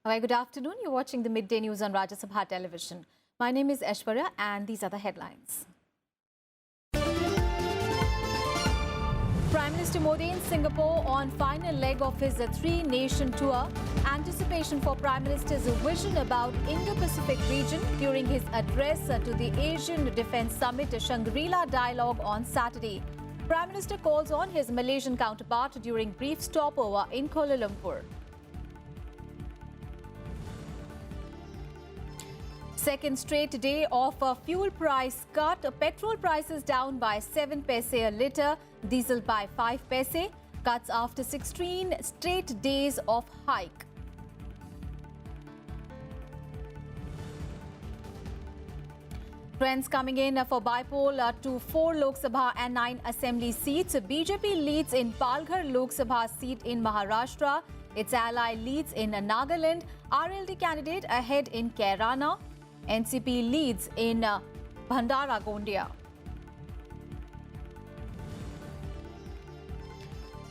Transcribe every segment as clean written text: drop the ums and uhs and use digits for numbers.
Hi, good afternoon. You're watching the midday news on Rajya Sabha television. My name is Aishwarya and these are the headlines. Prime Minister Modi in Singapore on final leg of his three-nation tour. Anticipation for Prime Minister's vision about Indo-Pacific region during his address to the Asian Defence Summit Shangri-La Dialogue on Saturday. Prime Minister calls on his Malaysian counterpart during brief stopover in Kuala Lumpur. Second straight day of a fuel price cut. Petrol prices down by 7 paise a litre, diesel by 5 paise. Cuts after 16 straight days of hike. Trends coming in for bypoll to 4 Lok Sabha and 9 Assembly seats. BJP leads in Palghar Lok Sabha seat in Maharashtra. Its ally leads in Nagaland. RLD candidate ahead in Kairana. NCP leads in Bhandara Gondia.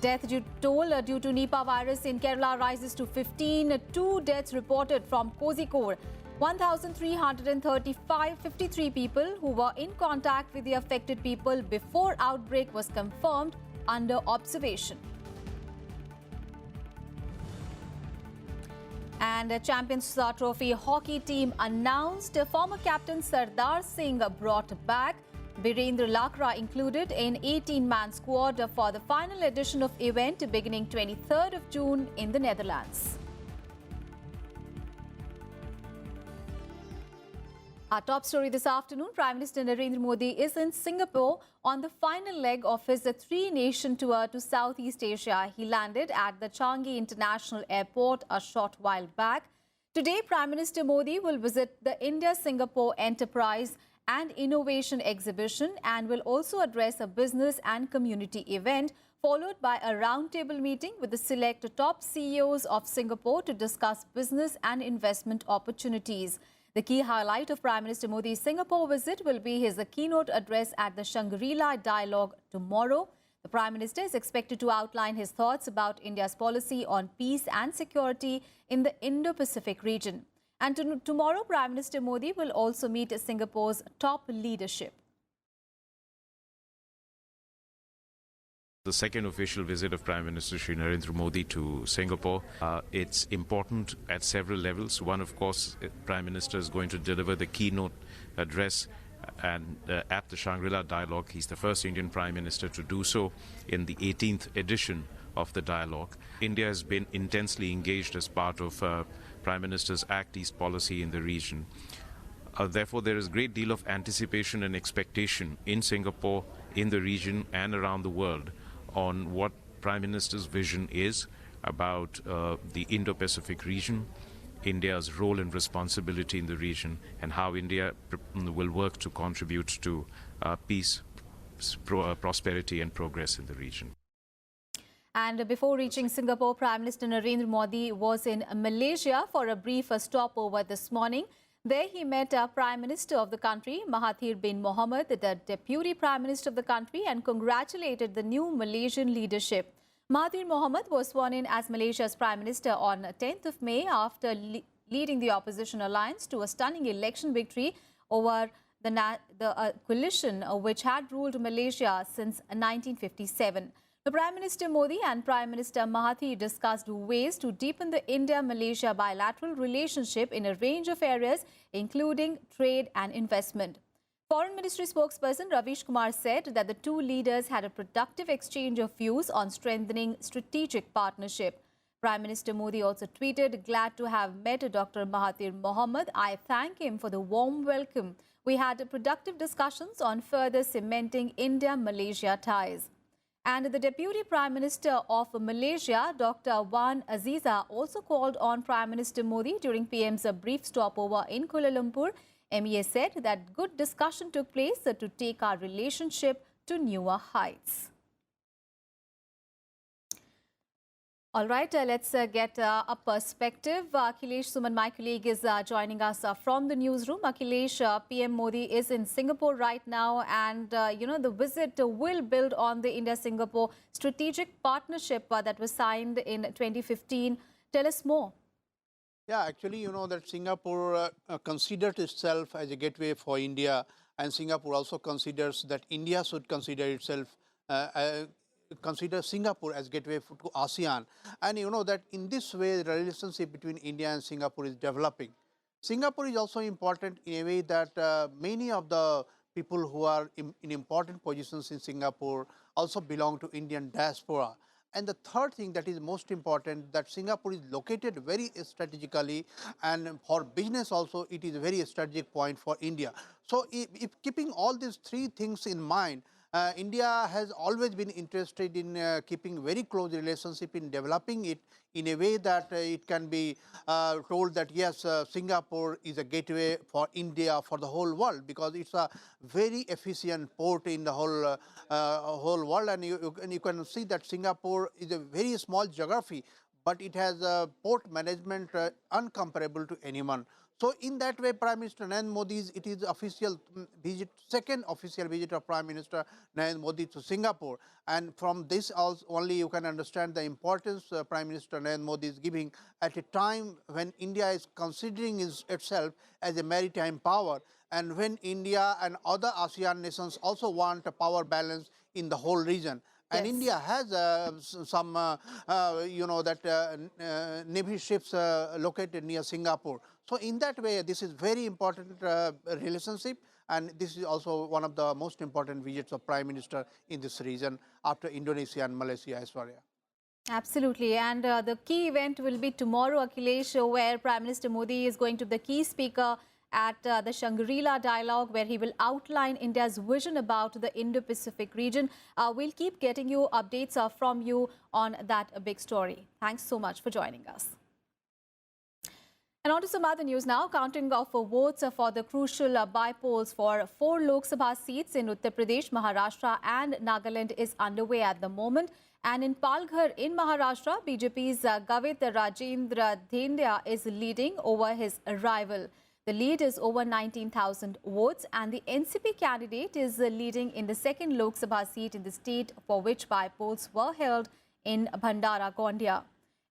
Death toll due to Nipah virus in Kerala rises to 15. 2 deaths reported from Kozhikode. 1,353 people who were in contact with the affected people before outbreak was confirmed under observation. And the Champions Trophy hockey team announced former captain Sardar Singh brought back. Virendra Lakra included in 18-man squad for the final edition of event beginning 23rd of June in the Netherlands. Our top story this afternoon, Prime Minister Narendra Modi is in Singapore on the final leg of his three-nation tour to Southeast Asia. He landed at the Changi International Airport a short while back. Today, Prime Minister Modi will visit the India-Singapore Enterprise and Innovation Exhibition and will also address a business and community event, followed by a roundtable meeting with the select top CEOs of Singapore to discuss business and investment opportunities. The key highlight of Prime Minister Modi's Singapore visit will be his keynote address at the Shangri-La Dialogue tomorrow. The Prime Minister is expected to outline his thoughts about India's policy on peace and security in the Indo-Pacific region. And tomorrow, Prime Minister Modi will also meet Singapore's top leadership. The second official visit of Prime Minister Shri Narendra Modi to Singapore. It's important at several levels. One, of course, Prime Minister is going to deliver the keynote address and at the Shangri-La Dialogue. He's the first Indian Prime Minister to do so in the 18th edition of the dialogue. India has been intensely engaged as part of Prime Minister's Act East policy in the region. Therefore, there is a great deal of anticipation and expectation in Singapore, in the region and around the world on what Prime Minister's vision is about the Indo-Pacific region, India's role and responsibility in the region, and how India will work to contribute to peace, prosperity and progress in the region. And before reaching Singapore, Prime Minister Narendra Modi was in Malaysia for a brief stopover this morning. There he met Prime Minister of the country, Mahathir bin Mohamad, the Deputy Prime Minister of the country, and congratulated the new Malaysian leadership. Mahathir Mohamad was sworn in as Malaysia's Prime Minister on 10th of May after leading the opposition alliance to a stunning election victory over the coalition which had ruled Malaysia since 1957. The Prime Minister Modi and Prime Minister Mahathir discussed ways to deepen the India-Malaysia bilateral relationship in a range of areas, including trade and investment. Foreign Ministry spokesperson Ravish Kumar said that the two leaders had a productive exchange of views on strengthening strategic partnership. Prime Minister Modi also tweeted, "Glad to have met Dr. Mahathir Mohamad. I thank him for the warm welcome. We had productive discussions on further cementing India-Malaysia ties." And the Deputy Prime Minister of Malaysia, Dr. Wan Aziza, also called on Prime Minister Modi during PM's brief stopover in Kuala Lumpur. MEA said that good discussion took place to take our relationship to newer heights. All right, let's get a perspective. Akhilesh Suman, my colleague, is joining us from the newsroom. Akhilesh, PM Modi is in Singapore right now, and the visit will build on the India-Singapore strategic partnership that was signed in 2015. Tell us more. Yeah, actually, you know that Singapore considers itself as a gateway for India, and Singapore also considers that India should consider itself, consider Singapore as gateway to ASEAN. And you know that in this way, the relationship between India and Singapore is developing. Singapore is also important in a way that many of the people who are in important positions in Singapore also belong to Indian diaspora. And the third thing that is most important, that Singapore is located very strategically, and for business also it is a very strategic point for India. So if keeping all these three things in mind, India has always been interested in keeping very close relationship in developing it in a way that it can be told that yes, Singapore is a gateway for India for the whole world, because it's a very efficient port in the whole world, and you can see that Singapore is a very small geography, but it has a port management uncomparable to anyone. So in that way, Prime Minister Narendra Modi's it is official visit, second official visit of Prime Minister Narendra Modi to Singapore, and from this also only you can understand the importance Prime Minister Narendra Modi is giving at a time when India is considering itself as a maritime power, and when India and other ASEAN nations also want a power balance in the whole region. And Yes. India has some, you know, that navy ships located near Singapore. So in that way, this is very important relationship, and this is also one of the most important visits of Prime Minister in this region after Indonesia and Malaysia as well. Absolutely. And the key event will be tomorrow, Akhilesh, where Prime Minister Modi is going to be the key speaker at the Shangri-La Dialogue, where he will outline India's vision about the Indo-Pacific region. We'll keep getting you updates from you on that big story. Thanks so much for joining us. And on to some other news now. Counting of votes for the crucial by-polls for 4 Lok Sabha seats in Uttar Pradesh, Maharashtra and Nagaland is underway at the moment. And in Palghar in Maharashtra, BJP's Gavit Rajendra Dhendya is leading over his rival. The lead is over 19,000 votes, and the NCP candidate is leading in the second Lok Sabha seat in the state, for which by-polls were held in Bhandara, Gondia.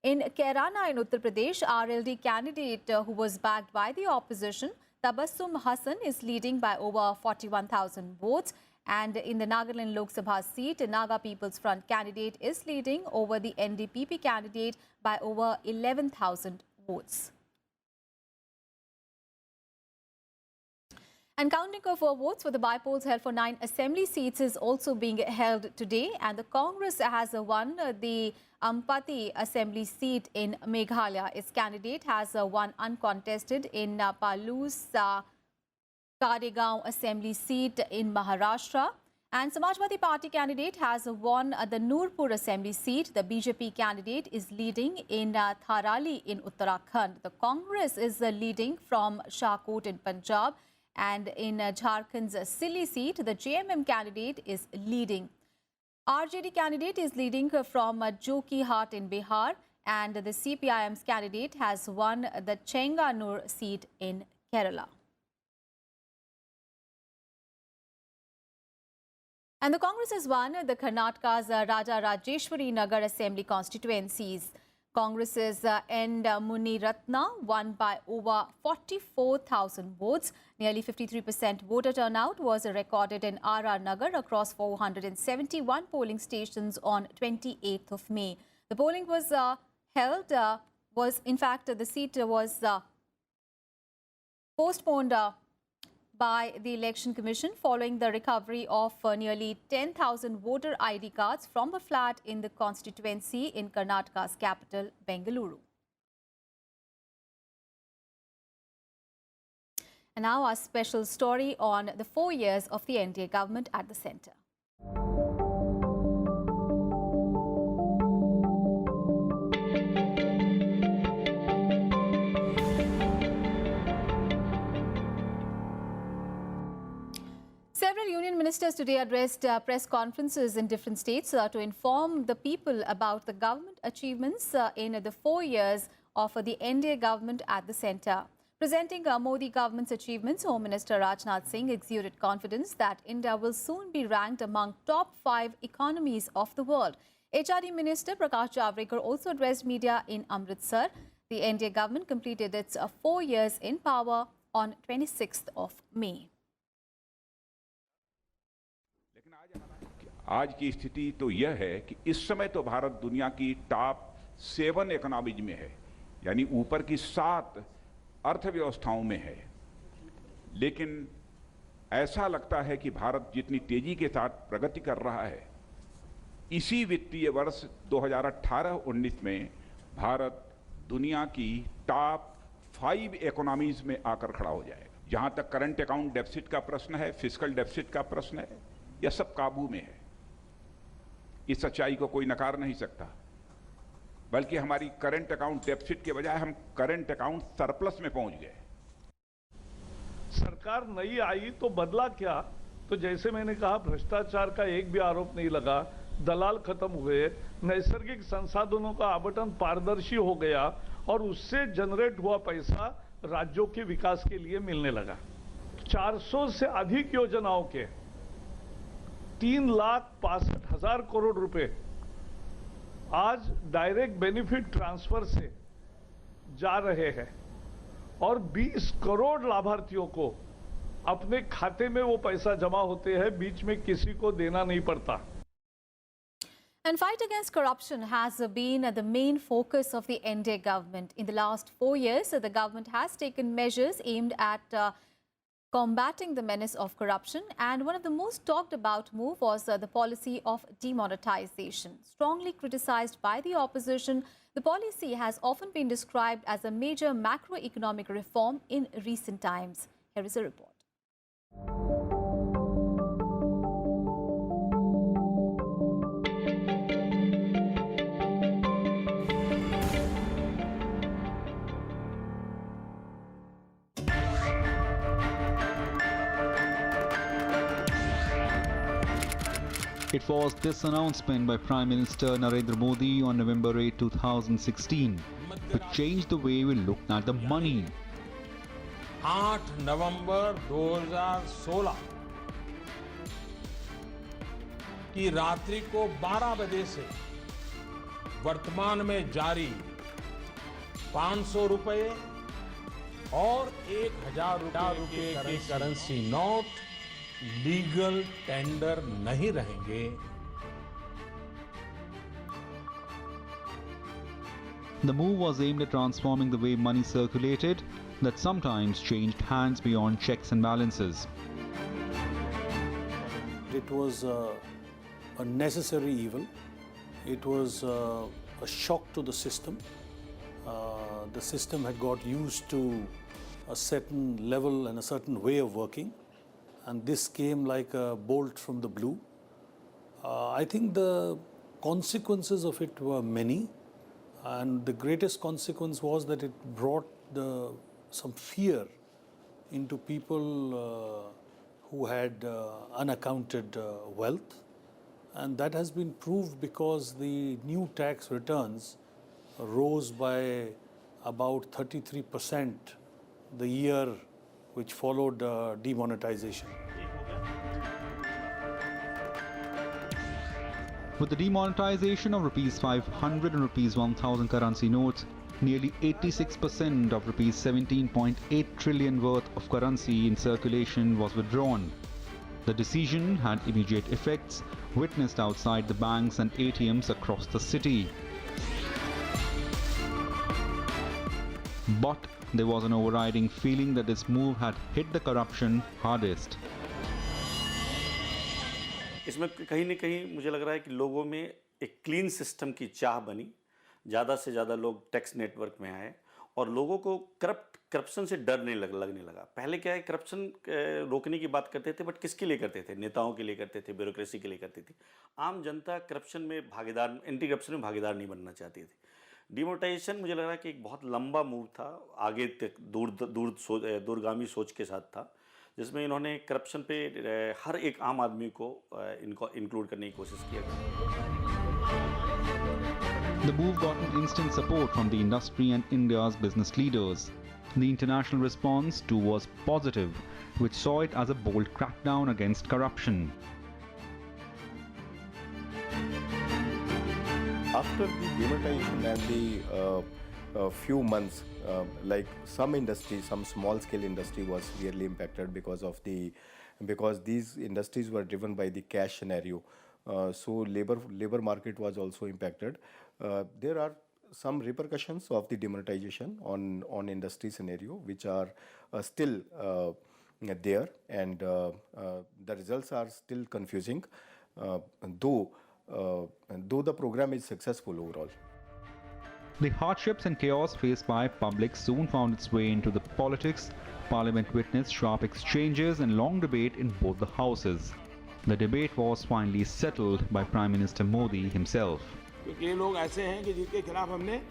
In Kairana in Uttar Pradesh, RLD candidate who was backed by the opposition, Tabassum Hassan, is leading by over 41,000 votes. And in the Nagaland Lok Sabha seat, Naga People's Front candidate is leading over the NDPP candidate by over 11,000 votes. And counting of votes for the by-polls held for 9 assembly seats is also being held today. And the Congress has won the Ampati assembly seat in Meghalaya. Its candidate has won uncontested in Palu's Karegaon assembly seat in Maharashtra. And Samajwadi Party candidate has won the Nurpur assembly seat. The BJP candidate is leading in Tharali in Uttarakhand. The Congress is leading from Shahkot in Punjab. And in Jharkhand's Sili seat, the JMM candidate is leading. RJD candidate is leading from Jokihat in Bihar, and the CPIM's candidate has won the Chenganur seat in Kerala. And the Congress has won the Karnataka's Raja Rajeshwari Nagar Assembly constituencies. Congress's N. Muni Ratna won by over 44,000 votes. Nearly 53% voter turnout was recorded in RR Nagar across 471 polling stations on 28th of May. The polling was the seat was postponed by the Election Commission following the recovery of nearly 10,000 voter ID cards from a flat in the constituency in Karnataka's capital, Bengaluru. And now our special story on the 4 years of the NDA government at the centre. Several union ministers today addressed press conferences in different states to inform the people about the government achievements in the 4 years of the NDA government at the centre. Presenting Modi government's achievements, Home Minister Rajnath Singh exuded confidence that India will soon be ranked among top 5 economies of the world. HRD Minister Prakash Javadekar also addressed media in Amritsar. The NDA government completed its 4 years in power on 26th of May. आज की स्थिति तो यह है कि इस समय तो भारत दुनिया की टॉप 7 इकोनॉमीज में है, यानी ऊपर की 7 अर्थव्यवस्थाओं में है। लेकिन ऐसा लगता है कि भारत जितनी तेजी के साथ प्रगति कर रहा है, इसी वित्तीय वर्ष 2018-19 में भारत दुनिया की टॉप 5 इकोनॉमीज में आकर खड़ा हो जाएगा। जहां तक करंट अकाउंट डेफिसिट का प्रश्न है, फिस्कल डेफिसिट का प्रश्न है, यह सब काबू में है। इस सच्चाई को कोई नकार नहीं सकता, बल्कि हमारी करंट अकाउंट डेफिसिट के बजाय हम करंट अकाउंट सरप्लस में पहुंच गए। सरकार नई आई तो बदला क्या? तो जैसे मैंने कहा, भ्रष्टाचार का एक भी आरोप नहीं लगा, दलाल खत्म हुए, नैसर्गिक संसाधनों का आवंटन पारदर्शी हो गया और उससे जनरेट हुआ पैसा राज्यों के विकास के लिए मिलने लगा। 400 से अधिक योजनाओं के 3,62,000 करोड़ रुपए आज डायरेक्ट बेनिफिट ट्रांसफर से जा रहे हैं और 20 करोड़ लाभार्थियों को अपने खाते में वो पैसा जमा होते हैं, बीच में किसी को देना नहीं पड़ता। And fight against corruption has been the main focus of the NDA government. In the last 4 years, the government has taken measures aimed at combating the menace of corruption, and one of the most talked about move was the policy of demonetization. Strongly criticized by the opposition, the policy has often been described as a major macroeconomic reform in recent times. Here is a report. It was this announcement by Prime Minister Narendra Modi on November 8, 2016, which changed the way we looked at the money. 8 नवंबर 2016 की रात्रि को 12 बजे से वर्तमान में जारी 500 रुपए और 1000 रुपए के करेंसी नोट लीगल टेंडर नहीं रहेंगे। The move was aimed at transforming the way money circulated that sometimes changed hands beyond checks and balances. It was a necessary evil. It was a shock to the system. The system had got used to a certain level and a certain way of working, and this came like a bolt from the blue. I think the consequences of it were many, and the greatest consequence was that it brought some fear into people who had unaccounted wealth, and that has been proved because the new tax returns rose by about 33% the year which followed demonetization. With the demonetization of Rs 500 and Rs 1000 currency notes, nearly 86% of Rs 17.8 trillion worth of currency in circulation was withdrawn. The decision had immediate effects witnessed outside the banks and ATMs across the city. But there was an overriding feeling that this move had hit the corruption hardest. इसमें कहीं न कहीं मुझे लग रहा है कि लोगों में एक क्लीन सिस्टम की चाह बनी, ज़्यादा से ज़्यादा लोग टैक्स नेटवर्क में आए और लोगों को करप्शन से डर नहीं लगने लगा। पहले क्या है, करप्शन रोकने की बात करते थे, बट किसके लिए करते थे? नेताओं के लिए करते थे, ब्यूरोक्रेसी के लिए करती थी। आम जनता करप्शन में भागीदार, एंटी करप्शन में भागीदार नहीं बनना चाहती थी। डिमोनेटाइजेशन मुझे लग रहा है कि एक बहुत लंबा मूव था, आगे तक दूरगामी सोच के साथ था, जिसमें इन्होंने करप्शन पे हर एक आम आदमी को इनको इंक्लूड करने की कोशिश किया। The move got an instant support from the industry and India's business leaders. The international response too was positive, which saw it as a bold crackdown against corruption. After the demonetization and the few months, like some industry, some small scale industry was really impacted because these industries were driven by the cash scenario. So labor market was also impacted. There are some repercussions of the demonetization on industry scenario, which are still there, and the results are still confusing, though the program is successful overall. The hardships and chaos faced by public soon found its way into the politics. Parliament witnessed sharp exchanges and long debate in both the houses. The debate was finally settled by Prime Minister Modi himself. क्योंकि ये लोग ऐसे हैं कि जिनके खिलाफ हमने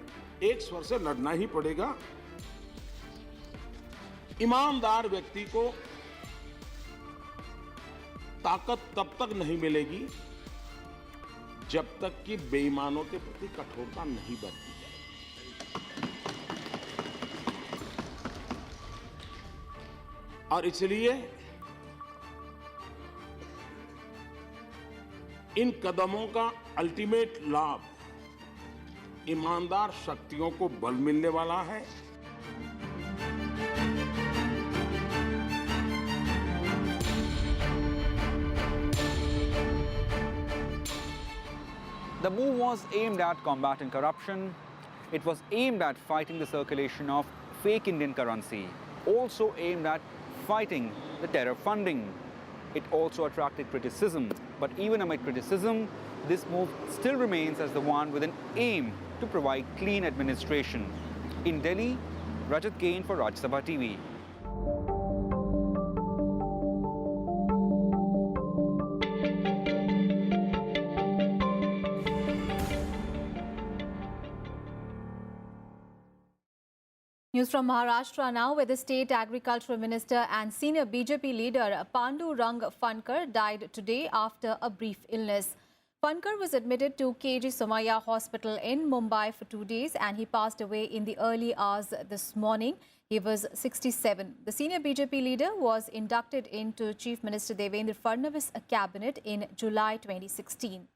एक स्वर से लड़ना ही पड़ेगा। ईमानदार व्यक्ति को ताकत तब तक नहीं मिलेगी जब तक कि बेईमानों के प्रति कठोरता नहीं बरती जाए। और इसलिए इन कदमों का अल्टीमेट लाभ ईमानदार शक्तियों को बल मिलने वाला है। The move was aimed at combating corruption. It was aimed at fighting the circulation of fake Indian currency, also aimed at fighting the terror funding. It also attracted criticism, but even amid criticism, this move still remains as the one with an aim to provide clean administration. In Delhi, Rajat Kain for Rajya Sabha TV. News from Maharashtra now, where the state agricultural minister and senior BJP leader Pandu Rang Phankar died today after a brief illness. Phankar was admitted to KG Somaiya Hospital in Mumbai for 2 days and he passed away in the early hours this morning. He was 67. The senior BJP leader was inducted into Chief Minister Devendra Fadnavis' cabinet in July 2016.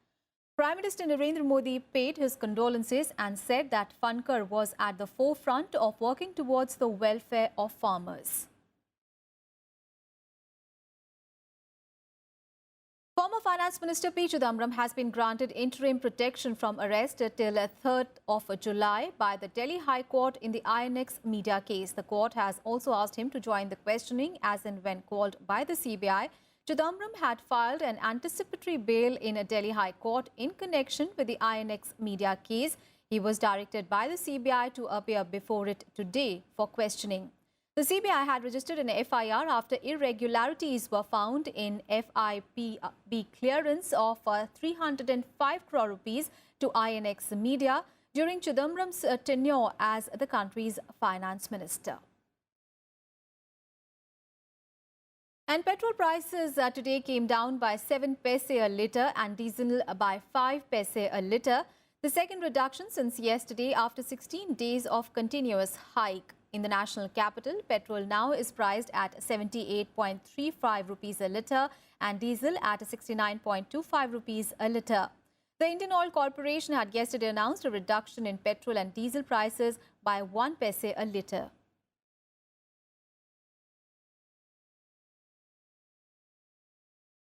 Prime Minister Narendra Modi paid his condolences and said that Phankar was at the forefront of working towards the welfare of farmers. Former Finance Minister P. Chidambaram has been granted interim protection from arrest till 3rd of July by the Delhi High Court in the INX media case. The court has also asked him to join the questioning as and when called by the CBI. Chidambaram had filed an anticipatory bail in a Delhi High Court in connection with the INX media case. He was directed by the CBI to appear before it today for questioning. The CBI had registered an FIR after irregularities were found in FIPB clearance of 305 crore rupees to INX media during Chidambaram's tenure as the country's finance minister. And petrol prices today came down by 7 paise a litre and diesel by 5 paise a litre. The second reduction since yesterday after 16 days of continuous hike. In the national capital, petrol now is priced at 78.35 rupees a litre and diesel at 69.25 rupees a litre. The Indian Oil Corporation had yesterday announced a reduction in petrol and diesel prices by 1 paise a litre.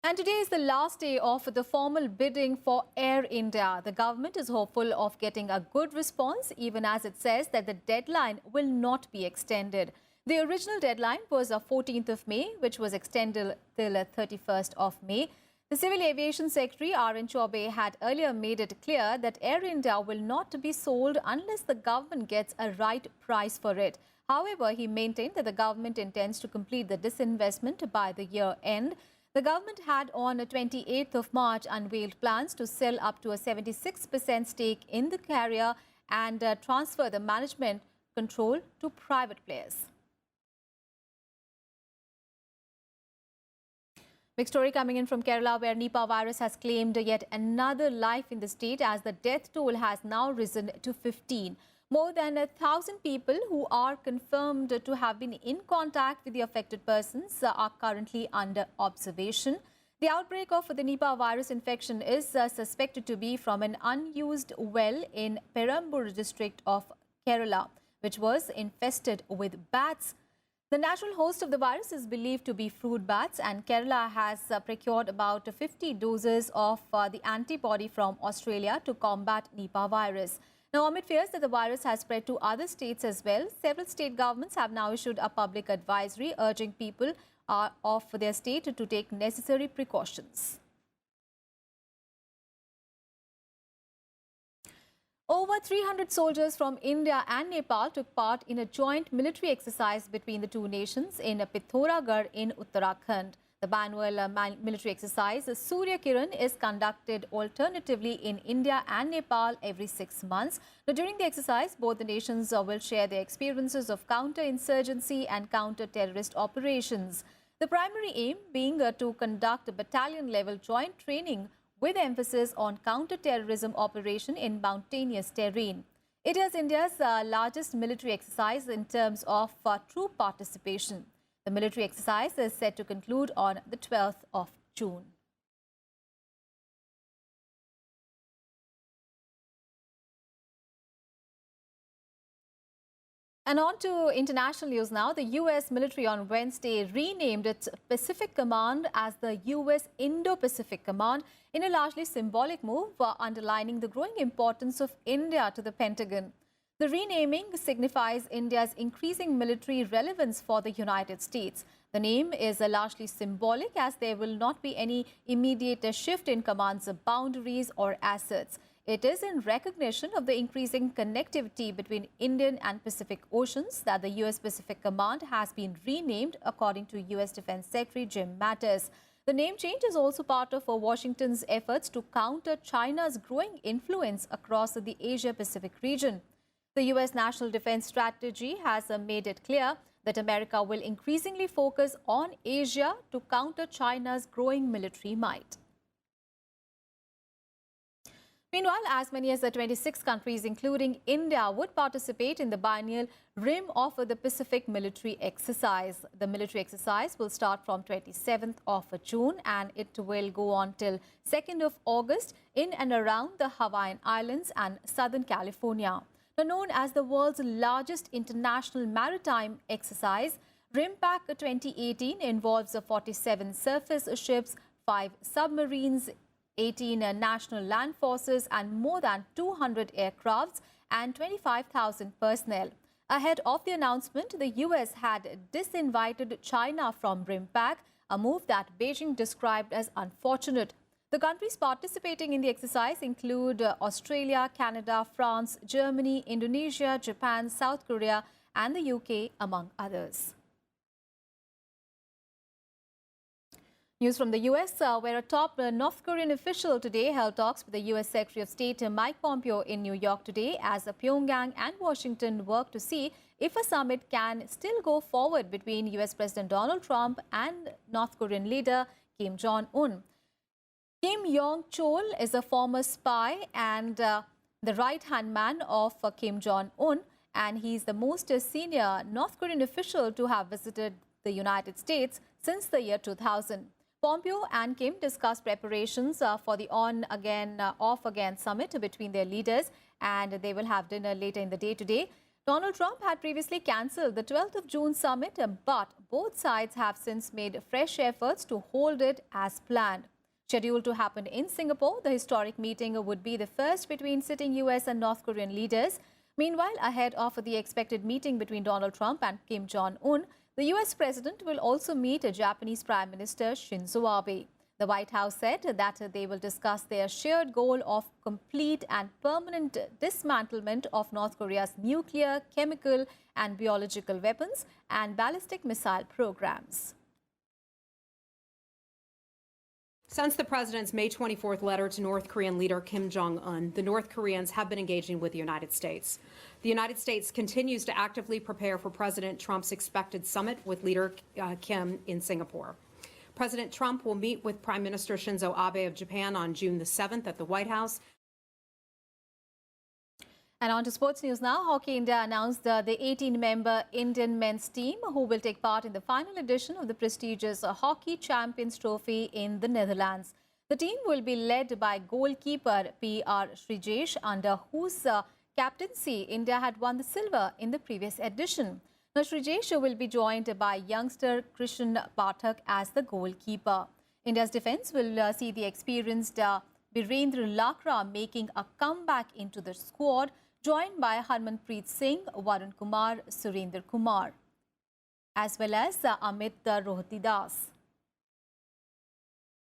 And today is the last day of the formal bidding for Air India. The government is hopeful of getting a good response, even as it says that the deadline will not be extended. The original deadline was 14th of May, which was extended till 31st of May. The Civil Aviation Secretary R.N. Chaubey had earlier made it clear that Air India will not be sold unless the government gets a right price for it. However, he maintained that the government intends to complete the disinvestment by the year end. The government had on 28th of March unveiled plans to sell up to a 76% stake in the carrier and transfer the management control to private players. Big story coming in from Kerala, where Nipah virus has claimed yet another life in the state as the death toll has now risen to 15. More than 1,000 people who are confirmed to have been in contact with the affected persons are currently under observation. The outbreak of the Nipah virus infection is suspected to be from an unused well in Perambur district of Kerala, which was infested with bats. The natural host of the virus is believed to be fruit bats, and Kerala has procured about 50 doses of the antibody from Australia to combat Nipah virus. Now, amid fears that the virus has spread to other states as well, several state governments have now issued a public advisory urging people of their state to take necessary precautions. Over 300 soldiers from India and Nepal took part in a joint military exercise between the two nations in Pithoragarh in Uttarakhand. The annual military exercise, Surya Kiran, is conducted alternatively in India and Nepal every 6 months. Now, during the exercise, both the nations will share their experiences of counter-insurgency and counter-terrorist operations. The primary aim being to conduct battalion-level joint training with emphasis on counter-terrorism operation in mountainous terrain. It is India's largest military exercise in terms of troop participation. The military exercise is set to conclude on the 12th of June. And on to international news now. The U.S. military on Wednesday renamed its Pacific Command as the U.S. Indo-Pacific Command in a largely symbolic move, underlining the growing importance of India to the Pentagon. The renaming signifies India's increasing military relevance for the United States. The name is largely symbolic, as there will not be any immediate shift in command's boundaries or assets. It is in recognition of the increasing connectivity between Indian and Pacific Oceans that the U.S. Pacific Command has been renamed, according to U.S. Defense Secretary Jim Mattis. The name change is also part of Washington's efforts to counter China's growing influence across the Asia-Pacific region. The U.S. National Defense Strategy has made it clear that America will increasingly focus on Asia to counter China's growing military might. Meanwhile, as many as 26 countries, including India, would participate in the biennial Rim of the Pacific military exercise. The military exercise will start from 27th of June and it will go on till 2nd of August in and around the Hawaiian Islands and Southern California. Now, known as the world's largest international maritime exercise, RIMPAC 2018 involves 47 surface ships, 5 submarines, 18 national land forces and more than 200 aircrafts and 25,000 personnel. Ahead of the announcement, the US had disinvited China from RIMPAC, a move that Beijing described as unfortunate. The countries participating in the exercise include Australia, Canada, France, Germany, Indonesia, Japan, South Korea and the UK, among others. News from the US, where a top North Korean official today held talks with the US Secretary of State Mike Pompeo in New York today, as Pyongyang and Washington work to see if a summit can still go forward between US President Donald Trump and North Korean leader Kim Jong-un. Kim Yong-chol is a former spy and the right-hand man of Kim Jong-un, and he's the most senior North Korean official to have visited the United States since the year 2000. Pompeo and Kim discussed preparations for the on-again, off-again summit between their leaders, and they will have dinner later in the day today. Donald Trump had previously cancelled the 12th of June summit, but both sides have since made fresh efforts to hold it as planned. Scheduled to happen in Singapore, the historic meeting would be the first between sitting US and North Korean leaders. Meanwhile, ahead of the expected meeting between Donald Trump and Kim Jong-un, the US President will also meet Japanese Prime Minister Shinzo Abe. The White House said that they will discuss their shared goal of complete and permanent dismantlement of North Korea's nuclear, chemical and biological weapons and ballistic missile programs. Since the president's May 24th letter to North Korean leader Kim Jong-un, the North Koreans have been engaging with the United States. The United States continues to actively prepare for President Trump's expected summit with leader Kim in Singapore. President Trump will meet with Prime Minister Shinzo Abe of Japan on June the 7th at the White House. And on to sports news now. Hockey India announced the 18-member Indian men's team who will take part in the final edition of the prestigious Hockey Champions Trophy in the Netherlands. The team will be led by goalkeeper P.R. Srijesh, under whose captaincy, India had won the silver in the previous edition. Now, Srijesh will be joined by youngster Krishan Pathak as the goalkeeper. India's defence will see the experienced Virendra Lakra making a comeback into the squad, joined by Harmanpreet Singh, Varun Kumar, Surinder Kumar, as well as Amit Rohtidas.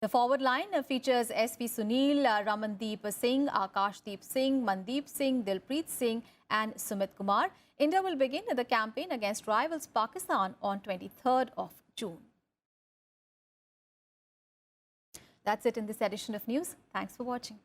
The forward line features SV Sunil, Ramandeep Singh, Akashdeep Singh, Mandeep Singh, Dilpreet Singh and Sumit Kumar. India will begin the campaign against rivals Pakistan on 23rd of June. That's it in this edition of news. Thanks for watching.